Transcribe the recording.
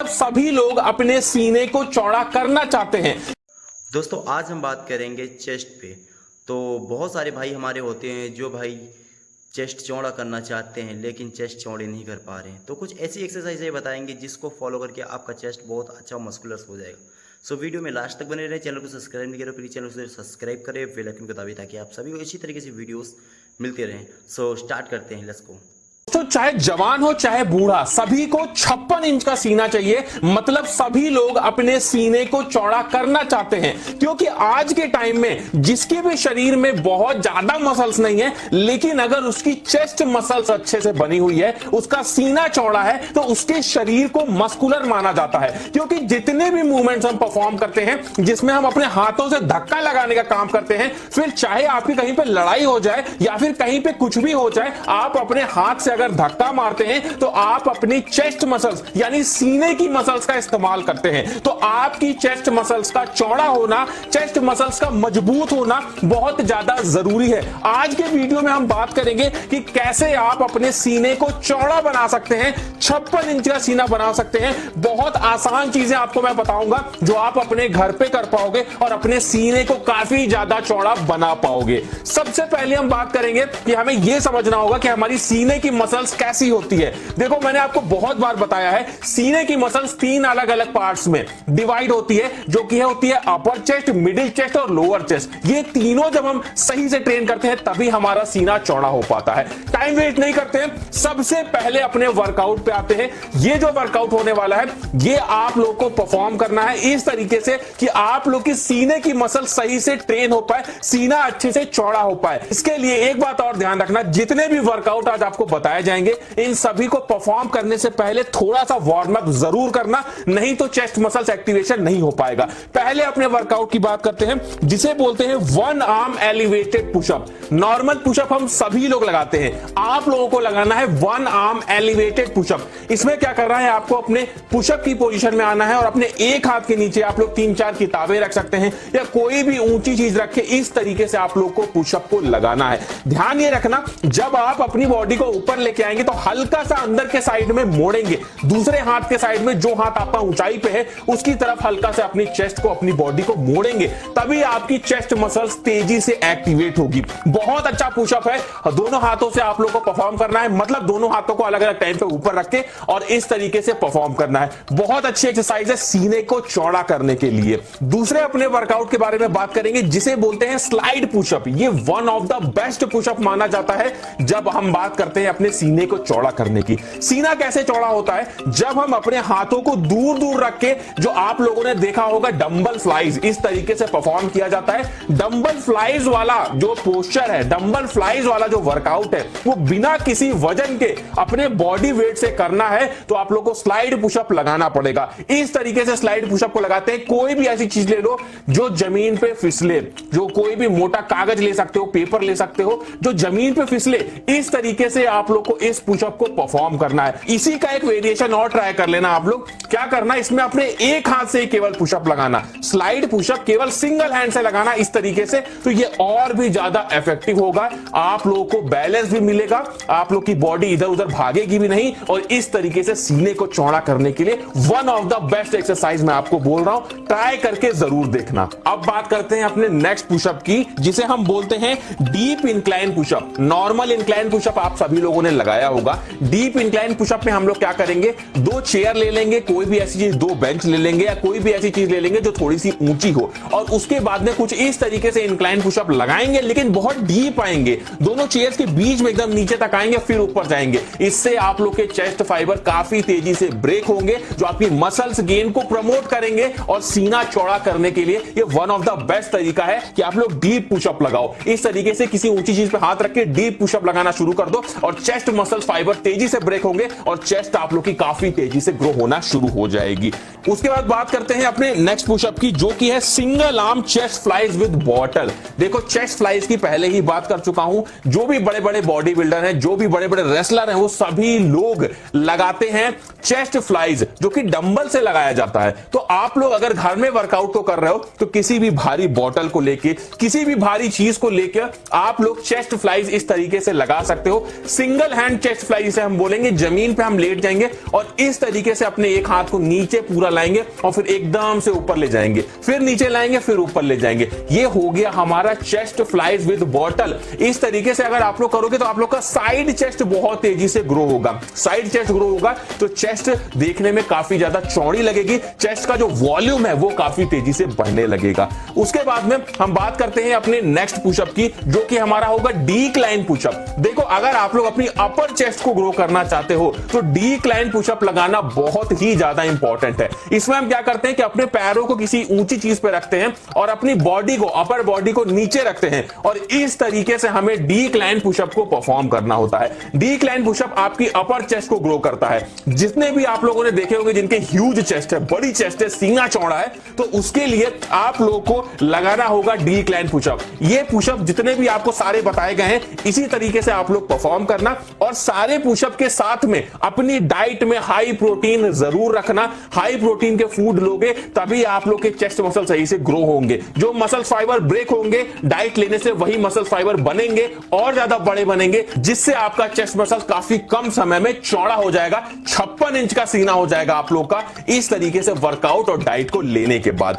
सभी लोग अपने सीने को चौड़ा करना चाहते हैं। दोस्तों आज हम बात करेंगे चेस्ट पे। तो बहुत सारे भाई हमारे होते हैं जो भाई चेस्ट चौड़ा करना चाहते हैं लेकिन चेस्ट चौड़े नहीं कर पा रहे हैं। तो कुछ ऐसी एक्सरसाइजें बताएंगे जिसको फॉलो करके आपका चेस्ट बहुत अच्छा मस्कुलर हो जाएगा। सो वीडियो में लास्ट तक बने रहे। चैनल को सब्सक्राइब नहीं करो प्लीज़ चैनल को सब्सक्राइब करें, बेल आइकन को दबाइए ताकि आप सभी को इसी तरीके से वीडियोस मिलते रहें। सो स्टार्ट करते हैं, लेट्स गो। तो चाहे जवान हो चाहे बूढ़ा, सभी को 56 इंच का सीना चाहिए। मतलब सभी लोग अपने सीने को चौड़ा करना चाहते हैं, क्योंकि आज के टाइम में जिसके भी शरीर में बहुत ज्यादा मसल्स नहीं है, लेकिन अगर उसकी चेस्ट मसल्स अच्छे से बनी हुई है, उसका सीना चौड़ा है, तो उसके शरीर को मस्कुलर माना जाता है। क्योंकि जितने भी मूवमेंट्स हम परफॉर्म करते हैं जिसमें हम अपने हाथों से धक्का लगाने का काम करते हैं, फिर चाहे आपकी कहीं पे लड़ाई हो जाए या फिर कहीं पे कुछ भी हो जाए, आप अपने हाथ से अगर धक्का मारते हैं तो आप अपनी चेस्ट मसल्स यानी सीने की मसल्स का इस्तेमाल करते हैं। तो आपकी चेस्ट मसल्स का चौड़ा होना, चेस्ट मसल्स का मजबूत होना बहुत ज्यादा जरूरी है। आज के वीडियो में हम बात करेंगे कि कैसे आप अपने सीने को चौड़ा बना सकते हैं, 56 इंच का सीना बना सकते हैं। बहुत आसान चीजें आपको मैं बताऊंगा जो आप अपने घर पे कर पाओगे और अपने सीने को काफी ज्यादा चौड़ा बना पाओगे। सबसे पहले हम बात करेंगे कि हमें यह समझना होगा कि हमारी सीने की मसल्स कैसी होती है। देखो मैंने आपको बहुत बार बताया है, सीने की मसल्स 3 अलग अलग पार्ट्स में डिवाइड होती है, जो कि होती है अपर चेस्ट, मिडिल चेस्ट और लोअर चेस्ट। ये तीनों जब हम सही से ट्रेन करते हैं तभी हमारा सीना चौड़ा हो पाता है। टाइम वेस्ट नहीं करते हैं, सबसे पहले अपने वर्कआउट पे आते हैं। ये जो वर्कआउट होने वाला है ये आप लोग को परफॉर्म करना है इस तरीके से कि आप लोग की सीने की मसल सही से ट्रेन हो पाए, सीना अच्छे से चौड़ा हो पाए। इसके लिए एक बात और ध्यान रखना, जितने भी वर्कआउट आज आपको बताए जाएंगे इन सभी को परफॉर्म करने से पहले थोड़ा सा वार्म अप जरूर करना, नहीं तो चेस्ट मसल्स एक्टिवेशन नहीं हो पाएगा। पहले अपने वर्कआउट की बात करते हैं जिसे बोलते हैं one arm elevated pushup. Normal pushup हम सभी लोग लगाते हैं, आप लोगों को लगाना है वन आर्म एलिवेटेड पुशअप। इसमें क्या करना है, आपको अपने पुशअप की पोजीशन में आना है और अपने एक हाथ के नीचे आप लोग 3-4 किताबें रख सकते हैं या कोई भी ऊंची चीज रख के इस तरीके से आप लोग को पुशअप को लगाना है। ध्यान ये रखना, जब आप अपनी बॉडी को ऊपर लेके आएंगे तो हल्का सा अंदर के साइड में मोड़ेंगे, दूसरे हाथ के साइड में जो हाथ आपका ऊंचाई पे है उसकी तरफ हल्का से अपनी चेस्ट को, अपनी बॉडी को मोड़ेंगे, तभी आपकी चेस्ट मसल्स तेजी से एक्टिवेट होगी। बहुत अच्छा पुशअप है, दोनों हाथों से आप लोग को परफॉर्म करना है। मतलब दोनों हाथों को अलग अलग टाइम पे ऊपर रख के और इस तरीके से परफॉर्म करना है। बहुत अच्छी एक्सरसाइज है सीने को चौड़ा करने के लिए। दूसरे अपने वर्कआउट के बारे में बात करेंगे जिसे बोलते हैं स्लाइड पुशअप। ये one of the best pushup माना जाता है जब हम बात करते हैं अपने सीने को चौड़ा करने की। सीना कैसे चौड़ा होता है, जब हम अपने हाथों को दूर दूर रख के, जो आप लोगों ने देखा होगा डंबल फ्लाइज, इस तरीके से परफॉर्म किया जाता है। डंबल फ्लाइज वाला जो पोस्चर है, डंबल फ्लाइज वाला जो वर्कआउट है, वो बिना किसी वजन के अपने बॉडी वेट से करना है तो आप लोग को स्लाइड पुशअप लगाना पड़ेगा। इस तरीके से स्लाइड पुशअप को लगाते हैं। कोई भी ऐसी चीज ले लो जो जमीन पे फिसले, जो कोई भी मोटा कागज ले सकते हो, पेपर ले सकते हो, जो जमीन पे फिसले, इस तरीके से आप लोग को इस पुशअप को परफॉर्म करना है। इसी का एक वेरिएशन और ट्राई कर लेना आप लोग। क्या करना, इसमें अपने एक हाथ से केवल पुशअप लगाना, स्लाइड पुशअप केवल सिंगल हैंड से लगाना इस तरीके से, तो ये और भी ज्यादा इफेक्टिव होगा। आप लोगों को बैलेंस भी मिलेगा, आप लोग की बॉडी इधर उधर भागेगी भी नहीं, और इस तरीके से सीने को चौड़ा करने के लिए one of the best exercise मैं आपको बोल रहा हूं, ट्राई करके जरूर देखना। अब बात करते हैं अपने नेक्स्ट पुशअप की जिसे हम बोलते हैं deep incline pushup. Normal incline pushup आप सभी लोगों ने लगाया होगा। डीप इंक्लाइन पुशअप में हम लोग क्या करेंगे, 2 चेयर ले लेंगे, कोई भी ऐसी चीज, 2 बेंच ले लेंगे या कोई भी ऐसी चीज ले लेंगे जो थोड़ी सी ऊंची हो, और उसके बाद में कुछ इस तरीके से इंक्लाइन पुशअप लगाएंगे, लेकिन बहुत डीप आएंगे, दोनों चेयर्स के बीच में एकदम नीचे तक आएंगे फिर ऊपर जाएंगे। इससे आप लोग के चेस्ट फाइबर काफी तेजी से ब्रेक होंगे, जो आपकी मसल्स गेन को प्रमोट करेंगे और सीना चौड़ा करने के लिए ये वन ऑफ द बेस्ट तरीका है कि आप लोग डीप पुशअप लगाओ। इस तरीके से किसी ऊंची चीज पे हाथ रख के डीप पुशअप लगाना शुरू कर दो और चेस्ट मसल्स फाइबर तेजी से ब्रेक होंगे और चेस्ट आप लोग की काफी तेजी से ग्रो होना शुरू हो जाएगी। उसके बाद बात करते हैं अपने नेक्स्ट पुशअप की, जो कि है single arm chest flies with bottle. देखो चेस्ट फ्लाइज की पहले ही बात कर चुका हूं, जो भी बड़े बड़े बॉडी बिल्डर हैं, जो भी बड़े बड़े रेसलर हैं, वो सभी लोग लगाते हैं चेस्ट फ्लाइज, जो कि डंबल से लगाया जाता है। तो आप लोग अगर घर में वर्कआउट को कर रहे हो तो किसी भी भारी बॉटल को लेके, किसी भी भारी चीज को लेके आप लोग चेस्ट फ्लाइज इस तरीके से लगा सकते हो। सिंगल हैंड चेस्ट फ्लाइज से हम बोलेंगे, जमीन पे हम लेट जाएंगे और इस तरीके से अपने एक हाथ हाथ को नीचे पूरा लाएंगे और फिर एकदम से ऊपर ले जाएंगे, फिर नीचे लाएंगे, फिर ऊपर ले जाएंगे। ये हो गया हमारा चेस्ट फ्लाइज विद बॉटल। इस तरीके से अगर आप लोग करोगे तो आप लोग का साइड चेस्ट बहुत तेजी से ग्रो होगा। साइड चेस्ट ग्रो होगा तो चेस्ट देखने में काफी ज्यादा चौड़ी लगेगी, चेस्ट का जो वॉल्यूम है वो काफी तेजी से बढ़ने लगेगा। उसके बाद में हम बात करते हैं अपने नेक्स्ट पुशअप की, जो कि हमारा होगा डिक्लाइन पुशअप। देखो, अगर आप लोग अपनी अपर चेस्ट को ग्रो करना चाहते हो तो डिक्लाइन पुशअप लगाना बहुत ही ज्यादा इंपॉर्टेंट है। इसमें हम क्या करते हैं कि अपने पैरों को किसी ऊंची चीज पे रखते हैं और अपनी बॉडी को, अपर बॉडी को नीचे रखते हैं और इस तरीके से हमें डिक्लाइन पुशअप को परफॉर्म करना होता है। डिक्लाइन पुशअप आपकी अपर चेस्ट को ग्रो करता है। जितने भी आप लोगों ने देखे होंगे जिनके ह्यूज चेस्ट है, बड़ी चेस्ट है, सीना चौड़ा है, तो उसके लिए आप लोगों को लगाना होगा डिक्लाइन पुशअप। ये पुशअप जितने भी आपको सारे बताए गए हैं इसी तरीके से आप लोग परफॉर्म करना और सारे पुशअप के साथ में अपनी डाइट में हाई प्रोटीन जरूर रखना। हाई प्रोटीन के फूड लोगे तभी आप लोग के चेस्ट मसल सही से ग्रो होंगे। जो मसल फाइबर ब्रेक होंगे डाइट लेने से वही मसल फाइबर बनेंगे और ज्यादा बड़े बनेंगे, जिससे आपका चेस्ट मसल काफी कम समय में चौड़ा हो जाएगा। 56 इंच का सीना हो जाएगा आप लोग का इस तरीके से वर्कआउट और डाइट को लेने के बाद।